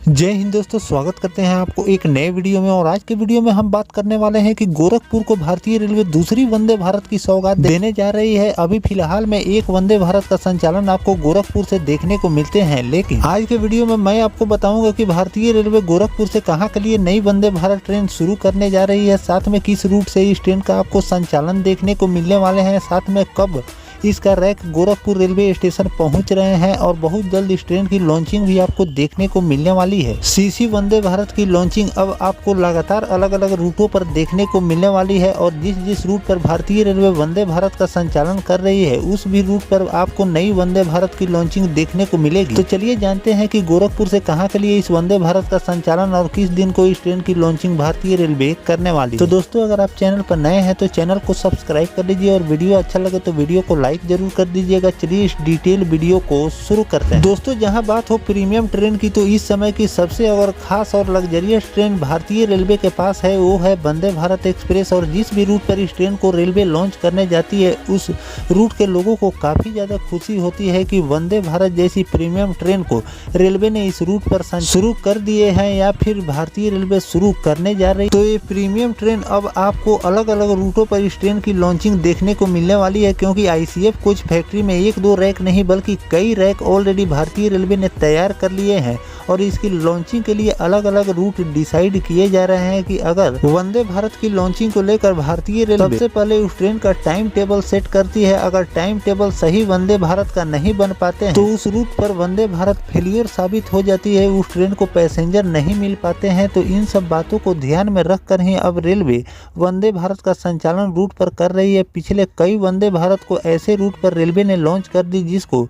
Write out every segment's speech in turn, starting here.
जय हिंद दोस्तों, स्वागत करते हैं आपको एक नए वीडियो में। और आज के वीडियो में हम बात करने वाले हैं कि गोरखपुर को भारतीय रेलवे दूसरी वंदे भारत की सौगात देने जा रही है। अभी फिलहाल में एक वंदे भारत का संचालन आपको गोरखपुर से देखने को मिलते हैं, लेकिन आज के वीडियो में मैं आपको बताऊंगा कि भारतीय रेलवे गोरखपुर से कहां के लिए नई वंदे भारत ट्रेन शुरू करने जा रही है, साथ में किस रूट से इस ट्रेन का आपको संचालन देखने को मिलने वाले हैं, साथ में कब इसका रैक गोरखपुर रेलवे स्टेशन पहुंच रहे हैं और बहुत जल्द इस ट्रेन की लॉन्चिंग भी आपको देखने को मिलने वाली है। सीसी वंदे भारत की लॉन्चिंग अब आपको लगातार अलग अलग रूटों पर देखने को मिलने वाली है और जिस रूट पर भारतीय रेलवे वंदे भारत का संचालन कर रही है उस भी रूट पर आपको नई वंदे भारत की लॉन्चिंग देखने को मिलेगी। तो चलिए जानते हैं कि गोरखपुर से कहां के लिए इस वंदे भारत का संचालन और किस दिन को इस ट्रेन की लॉन्चिंग भारतीय रेलवे करने वाली है। तो दोस्तों, अगर आप चैनल पर नए हैं तो चैनल को सब्सक्राइब कर लीजिए और वीडियो अच्छा लगे तो वीडियो को लाइक जरूर कर दीजिएगा। चलिए इस डिटेल वीडियो को शुरू करते हैं। दोस्तों, जहां बात हो प्रीमियम ट्रेन की, तो इस समय की सबसे अगर खास और लग्जरियस ट्रेन भारतीय रेलवे के पास है वो है वंदे भारत एक्सप्रेस। और जिस भी रूट पर इस ट्रेन को रेलवे लॉन्च करने जाती है उस रूट के लोगों को काफी ज्यादा खुशी होती है कि वंदे भारत जैसी प्रीमियम ट्रेन को रेलवे ने इस रूट पर शुरू कर दिए हैं या फिर भारतीय रेलवे शुरू करने जा रही है। तो ये प्रीमियम ट्रेन अब आपको अलग अलग रूटों पर इस ट्रेन की लॉन्चिंग देखने को मिलने वाली है, क्योंकि आईसीएफ कोच फैक्ट्री में एक दो रैक नहीं बल्कि कई रैक ऑलरेडी भारतीय रेलवे ने तैयार कर लिए हैं और इसकी लॉन्चिंग के लिए अलग अलग रूट डिसाइड किए जा रहे हैं कि अगर वंदे भारत की लॉन्चिंग को लेकर भारतीय रेलवे सबसे पहले उस ट्रेन का टाइम टेबल सेट करती है। अगर टाइम टेबल सही वंदे भारत का नहीं बन पाते हैं तो उस रूट पर वंदे भारत फेलियर साबित हो जाती है, उस ट्रेन को पैसेंजर नहीं मिल पाते हैं। तो इन सब बातों को ध्यान में रखकर ही अब रेलवे वंदे भारत का संचालन रूट पर कर रही है। पिछले कई वंदे भारत को ऐसे रूट पर रेलवे ने लॉन्च कर दी जिसको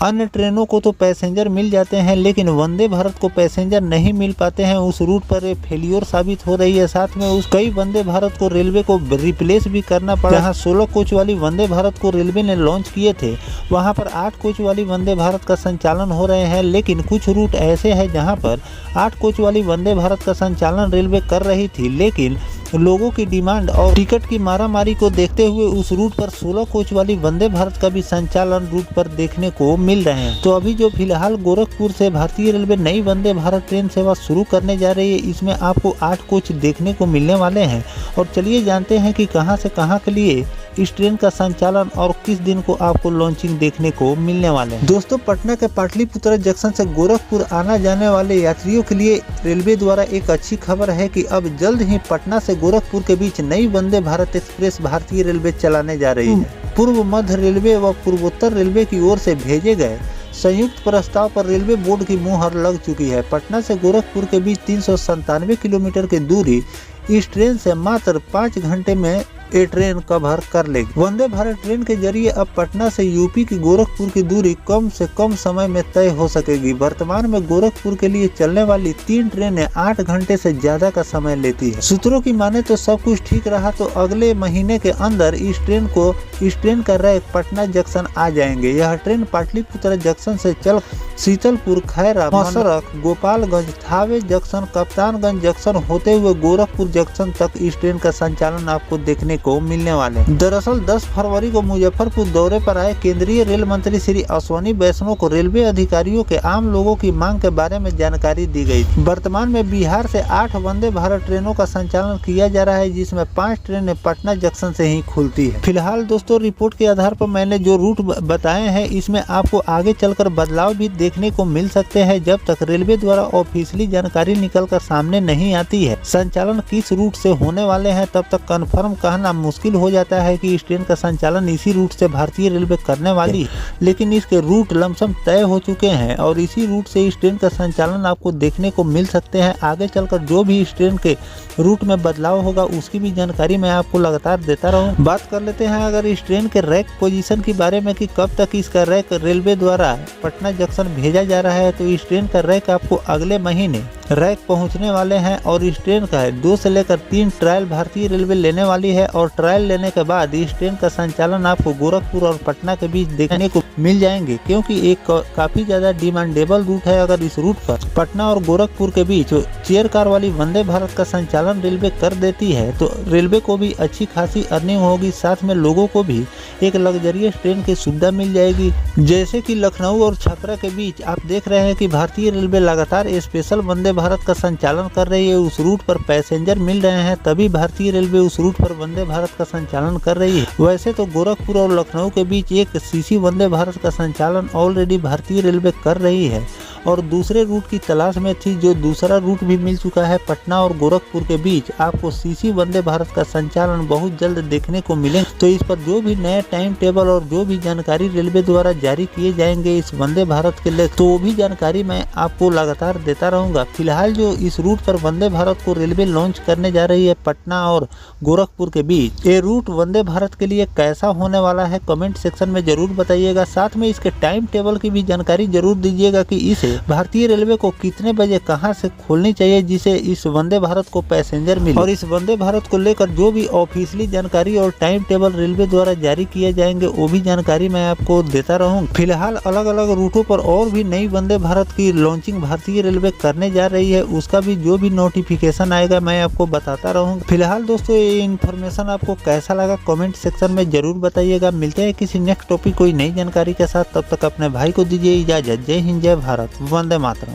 अन्य ट्रेनों को तो पैसेंजर मिल जाते हैं लेकिन वंदे भारत को पैसेंजर नहीं मिल पाते हैं। उस रूट पर ये फेलियर साबित हो रही है। साथ में उस कई वंदे भारत को रेलवे को रिप्लेस भी करना पड़ा। जहां 16 कोच वाली वंदे भारत को रेलवे ने लॉन्च किए थे वहां पर 8 कोच वाली वंदे भारत का संचालन हो रहे हैं, लेकिन कुछ रूट ऐसे हैं जहां पर 8 कोच वाली वंदे भारत का संचालन रेलवे कर रही थी, लेकिन लोगों की डिमांड और टिकट की मारामारी को देखते हुए उस रूट पर 16 कोच वाली वंदे भारत का भी संचालन रूट पर देखने को मिल रहे हैं। तो अभी जो फिलहाल गोरखपुर से भारतीय रेलवे नई वंदे भारत ट्रेन सेवा शुरू करने जा रही है इसमें आपको 8 कोच देखने को मिलने वाले हैं। और चलिए जानते हैं कि कहां से कहां के लिए इस ट्रेन का संचालन और किस दिन को आपको लॉन्चिंग देखने को मिलने वाले हैं। दोस्तों, पटना के पाटलिपुत्र जंक्शन से गोरखपुर आना जाने वाले यात्रियों के लिए रेलवे द्वारा एक अच्छी खबर है कि अब जल्द ही पटना से गोरखपुर के बीच नई वंदे भारत एक्सप्रेस भारतीय रेलवे चलाने जा रही है। पूर्व मध्य रेलवे व पूर्वोत्तर रेलवे की ओर से भेजे गए संयुक्त प्रस्ताव पर रेलवे बोर्ड की मुहर लग चुकी है। पटना से गोरखपुर के बीच 397 किलोमीटर की दूरी इस ट्रेन से मात्र 5 घंटे में ये ट्रेन कवर कर लेगी। वंदे भारत ट्रेन के जरिए अब पटना से यूपी की गोरखपुर की दूरी कम से कम समय में तय हो सकेगी। वर्तमान में गोरखपुर के लिए चलने वाली 3 ट्रेनें 8 घंटे से ज्यादा का समय लेती है। सूत्रों की माने तो सब कुछ ठीक रहा तो अगले महीने के अंदर इस ट्रेन का रैक पटना जंक्शन आ जाएंगे। यह ट्रेन पाटलिपुत्र जंक्शन से चल शीतलपुर, खैरा, मसरख, गोपालगंज, थावे जंक्शन, कप्तानगंज जंक्शन होते हुए गोरखपुर जंक्शन तक इस ट्रेन का संचालन आपको देखने को मिलने वाले। दरअसल 10 फरवरी को मुजफ्फरपुर दौरे पर आए केंद्रीय रेल मंत्री श्री अश्विनी वैष्णव को रेलवे अधिकारियों के आम लोगों की मांग के बारे में जानकारी दी गई थी। वर्तमान में बिहार से 8 वंदे भारत ट्रेनों का संचालन किया जा रहा है, जिसमें 5 ट्रेनें पटना जंक्शन से ही खुलती है। फिलहाल दोस्तों, रिपोर्ट के आधार पर मैंने जो रूट बताए हैं इसमें आपको आगे चलकर बदलाव भी देखने को मिल सकते हैं जब तक रेलवे द्वारा ऑफिशियली जानकारी निकलकर सामने नहीं आती है। संचालन किस रूट से होने वाले हैं तब तक कन्फर्म कहना मुश्किल हो जाता है कि इस ट्रेन का संचालन इसी रूट से भारतीय रेलवे करने वाली है, लेकिन इसके रूट लमसम तय हो चुके हैं और इसी रूट से इस ट्रेन का संचालन आपको देखने को मिल सकते हैं। आगे चलकर जो भी इस ट्रेन के रूट में बदलाव होगा उसकी भी जानकारी मैं आपको लगातार देता रहूं। बात कर लेते हैं अगर इस ट्रेन के रैक पोजीशन के बारे में कि कब तक इसका रैक रेलवे द्वारा पटना जंक्शन भेजा जा रहा है, तो इस ट्रेन का रैक आपको अगले महीने रैक पहुंचने वाले हैं और इस ट्रेन का 2 से लेकर 3 ट्रायल भारतीय रेलवे लेने वाली है और ट्रायल लेने के बाद इस ट्रेन का संचालन आपको गोरखपुर और पटना के बीच देखने को मिल जाएंगे, क्योंकि एक काफी ज्यादा डिमांडेबल रूट है। अगर इस रूट पर पटना और गोरखपुर के बीच चेयर कार वाली वंदे भारत का संचालन रेलवे कर देती है तो रेलवे को भी अच्छी खासी अर्निंग होगी, साथ में लोगों को भी एक लग्जरियस ट्रेन की सुविधा मिल जाएगी। जैसे कि लखनऊ और छपरा के बीच आप देख रहे हैं कि भारतीय रेलवे लगातार स्पेशल वंदे भारत का संचालन कर रही है। उस रूट पर पैसेंजर मिल रहे हैं, तभी भारतीय रेलवे उस रूट पर वंदे भारत का संचालन कर रही है। वैसे तो गोरखपुर और लखनऊ के बीच एक सीसी वंदे भारत का संचालन ऑलरेडी भारतीय रेलवे कर रही है और दूसरे रूट की तलाश में थी, जो दूसरा रूट भी मिल चुका है। पटना और गोरखपुर के बीच आपको सीसी वंदे भारत का संचालन बहुत जल्द देखने को मिलेगा। तो इस पर जो भी नया टाइम टेबल और जो भी जानकारी रेलवे द्वारा जारी किए जाएंगे इस वंदे भारत के लिए, तो वो भी जानकारी मैं आपको लगातार देता रहूंगा। फिलहाल जो इस रूट पर वंदे भारत को रेलवे लॉन्च करने जा रही है पटना और गोरखपुर के बीच, ये रूट वंदे भारत के लिए कैसा होने वाला है कमेंट सेक्शन में जरूर बताइएगा। साथ में इसके टाइम टेबल की भी जानकारी जरूर दीजिएगा कि इसे भारतीय रेलवे को कितने बजे कहां से खोलनी चाहिए जिसे इस वंदे भारत को पैसेंजर मिले। और इस वंदे भारत को लेकर जो भी ऑफिशियली जानकारी और टाइम टेबल रेलवे द्वारा जारी किए जाएंगे वो भी जानकारी मैं आपको देता रहूंगा। फिलहाल अलग अलग रूटों पर और भी नई वंदे भारत की लॉन्चिंग भारतीय रेलवे करने जा रही है, उसका भी जो भी नोटिफिकेशन आएगा मैं आपको बताता रहूंगा। फिलहाल दोस्तों ये इन्फॉर्मेशन आपको कैसा लगा कमेंट सेक्शन में जरूर बताइएगा। मिलते हैं किसी नेक्स्ट टॉपिक कोई नई जानकारी के साथ, तब तक अपने भाई को दीजिए इजाजत। जय हिंद, जय भारत, वंदे मातरम।